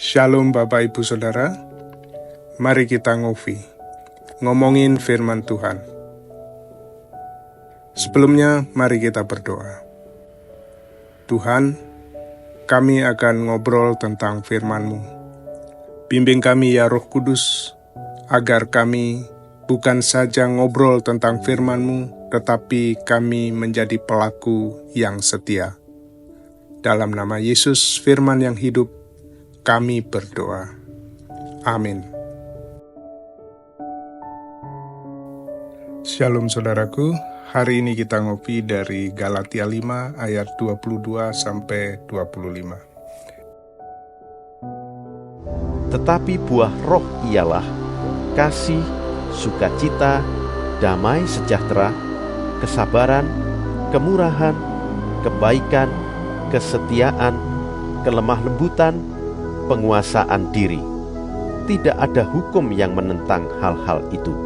Shalom Bapak Ibu Saudara, mari kita ngomongin firman Tuhan. Sebelumnya mari kita berdoa. Tuhan, kami akan ngobrol tentang firman-Mu. Bimbing kami ya Roh Kudus, agar kami bukan saja ngobrol tentang firman-Mu, tetapi kami menjadi pelaku yang setia. Dalam nama Yesus, firman yang hidup, kami berdoa. Amin. Shalom saudaraku, hari ini kita ngopi dari Galatia 5 ayat 22 sampai 25. Tetapi buah roh ialah kasih, sukacita, damai sejahtera, kesabaran, kemurahan, kebaikan, kesetiaan, kelemah lembutan, penguasaan diri. Tidak ada hukum yang menentang hal-hal itu.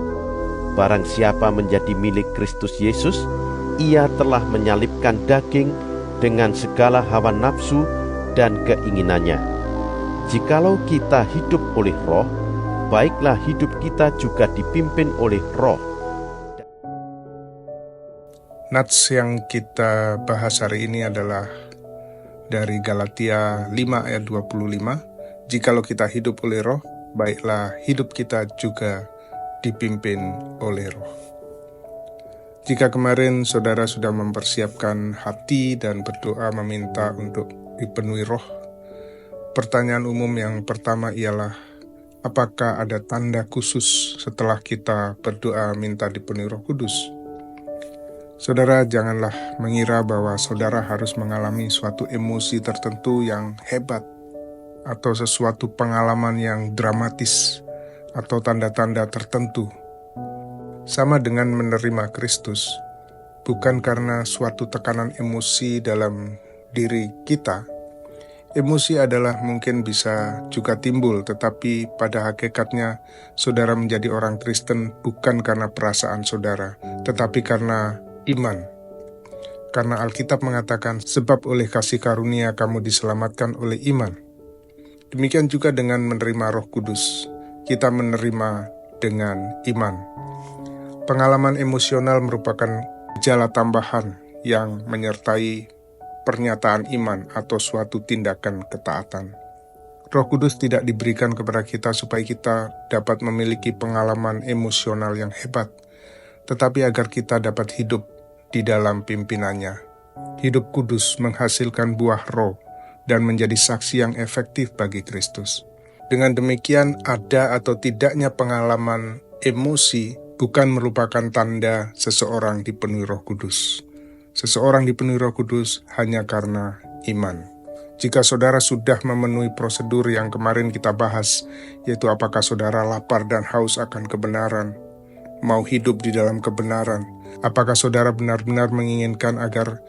Barang siapa menjadi milik Kristus Yesus, ia telah menyalibkan daging dengan segala hawa nafsu dan keinginannya. Jikalau kita hidup oleh roh, baiklah hidup kita juga dipimpin oleh roh. Nats yang kita bahas hari ini adalah dari Galatia 5 ayat 25. Jikalau kita hidup oleh roh, baiklah hidup kita juga dipimpin oleh roh. Jika kemarin saudara sudah mempersiapkan hati dan berdoa meminta untuk dipenuhi roh, pertanyaan umum yang pertama ialah, apakah ada tanda khusus setelah kita berdoa minta dipenuhi Roh Kudus? Saudara, janganlah mengira bahwa saudara harus mengalami suatu emosi tertentu yang hebat atau sesuatu pengalaman yang dramatis atau tanda-tanda tertentu. Sama dengan menerima Kristus, bukan karena suatu tekanan emosi dalam diri kita. Emosi adalah mungkin bisa juga timbul, tetapi pada hakikatnya saudara menjadi orang Kristen bukan karena perasaan saudara, tetapi karena iman. Karena Alkitab mengatakan, sebab oleh kasih karunia kamu diselamatkan oleh iman. Demikian juga dengan menerima Roh Kudus, kita menerima dengan iman. Pengalaman emosional merupakan gejala tambahan yang menyertai pernyataan iman atau suatu tindakan ketaatan. Roh Kudus tidak diberikan kepada kita supaya kita dapat memiliki pengalaman emosional yang hebat, tetapi agar kita dapat hidup di dalam pimpinannya. Hidup kudus menghasilkan buah roh dan menjadi saksi yang efektif bagi Kristus. Dengan demikian, ada atau tidaknya pengalaman emosi bukan merupakan tanda seseorang dipenuhi Roh Kudus. Seseorang dipenuhi Roh Kudus hanya karena iman. Jika saudara sudah memenuhi prosedur yang kemarin kita bahas, yaitu apakah saudara lapar dan haus akan kebenaran, mau hidup di dalam kebenaran, apakah saudara benar-benar menginginkan agar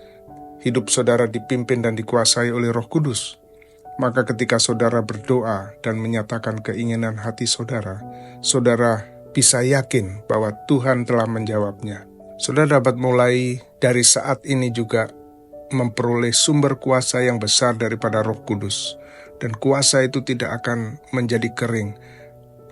hidup saudara dipimpin dan dikuasai oleh Roh Kudus, maka ketika saudara berdoa dan menyatakan keinginan hati saudara, saudara bisa yakin bahwa Tuhan telah menjawabnya. Saudara dapat mulai dari saat ini juga memperoleh sumber kuasa yang besar daripada Roh Kudus. Dan kuasa itu tidak akan menjadi kering.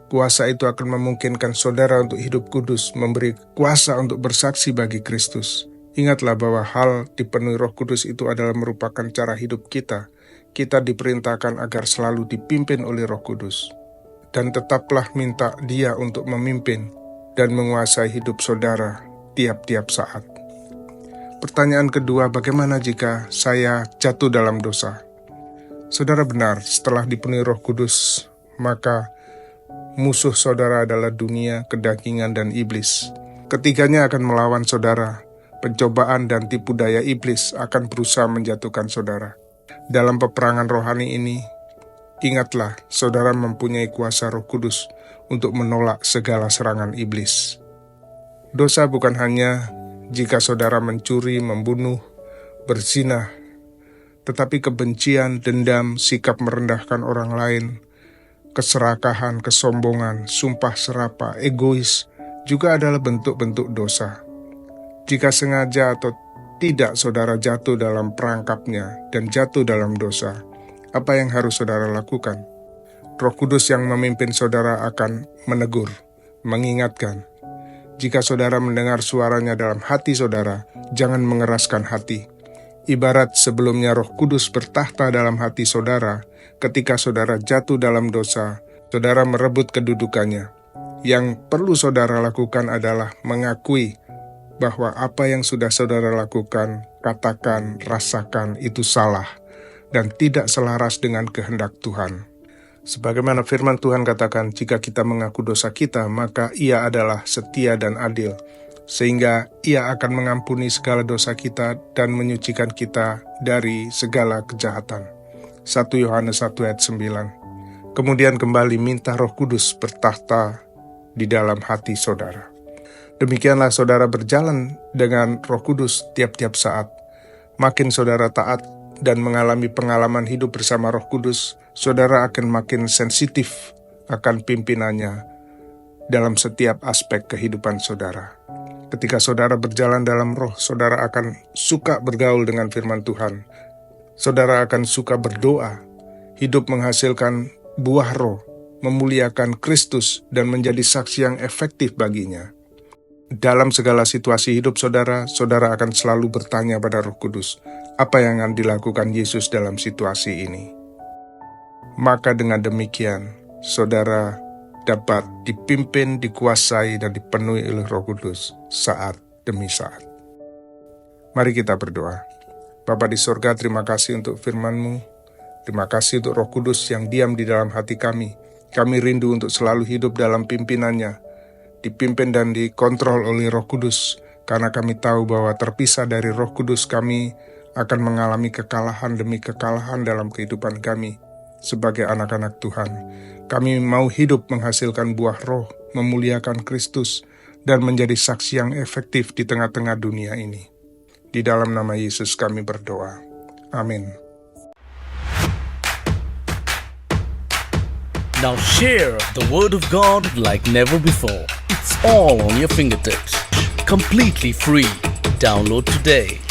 Kuasa itu akan memungkinkan saudara untuk hidup kudus, memberi kuasa untuk bersaksi bagi Kristus. Ingatlah bahwa hal dipenuhi Roh Kudus itu adalah merupakan cara hidup kita. Kita diperintahkan agar selalu dipimpin oleh Roh Kudus. Dan tetaplah minta Dia untuk memimpin dan menguasai hidup saudara tiap-tiap saat. Pertanyaan kedua, bagaimana jika saya jatuh dalam dosa? Saudara benar, setelah dipenuhi Roh Kudus, maka musuh saudara adalah dunia, kedagingan, dan iblis. Ketiganya akan melawan saudara. Pencobaan dan tipu daya iblis akan berusaha menjatuhkan saudara. Dalam peperangan rohani ini, ingatlah saudara mempunyai kuasa Roh Kudus untuk menolak segala serangan iblis. Dosa bukan hanya jika saudara mencuri, membunuh, berzina, tetapi kebencian, dendam, sikap merendahkan orang lain, keserakahan, kesombongan, sumpah serapah, egois juga adalah bentuk-bentuk dosa. Jika sengaja atau tidak saudara jatuh dalam perangkapnya dan jatuh dalam dosa, apa yang harus saudara lakukan? Roh Kudus yang memimpin saudara akan menegur, mengingatkan. Jika saudara mendengar suaranya dalam hati saudara, jangan mengeraskan hati. Ibarat sebelumnya Roh Kudus bertahta dalam hati saudara, ketika saudara jatuh dalam dosa, saudara merebut kedudukannya. Yang perlu saudara lakukan adalah mengakui bahwa apa yang sudah saudara lakukan, katakan, rasakan itu salah dan tidak selaras dengan kehendak Tuhan. Sebagaimana firman Tuhan katakan, jika kita mengaku dosa kita, maka Ia adalah setia dan adil, sehingga Ia akan mengampuni segala dosa kita dan menyucikan kita dari segala kejahatan. 1 Yohanes 1 ayat 9. Kemudian kembali minta Roh Kudus bertahta di dalam hati saudara. Demikianlah saudara berjalan dengan Roh Kudus tiap-tiap saat. Makin saudara taat dan mengalami pengalaman hidup bersama Roh Kudus, saudara akan makin sensitif akan pimpinannya dalam setiap aspek kehidupan saudara. Ketika saudara berjalan dalam Roh, saudara akan suka bergaul dengan firman Tuhan. Saudara akan suka berdoa, hidup menghasilkan buah Roh, memuliakan Kristus dan menjadi saksi yang efektif baginya. Dalam segala situasi hidup saudara, saudara akan selalu bertanya pada Roh Kudus, apa yang akan dilakukan Yesus dalam situasi ini? Maka dengan demikian, saudara dapat dipimpin, dikuasai, dan dipenuhi oleh Roh Kudus saat demi saat. Mari kita berdoa. Bapa di sorga, terima kasih untuk firman-Mu. Terima kasih untuk Roh Kudus yang diam di dalam hati kami. Kami rindu untuk selalu hidup dalam pimpinannya, dipimpin dan dikontrol oleh Roh Kudus, karena kami tahu bahwa terpisah dari Roh Kudus kami akan mengalami kekalahan demi kekalahan dalam kehidupan kami sebagai anak-anak Tuhan. Kami mau hidup menghasilkan buah Roh, memuliakan Kristus, dan menjadi saksi yang efektif di tengah-tengah dunia ini. Di dalam nama Yesus kami berdoa. Amin. Now share the Word of God like never before. It's all on your fingertips. Completely free. Download today.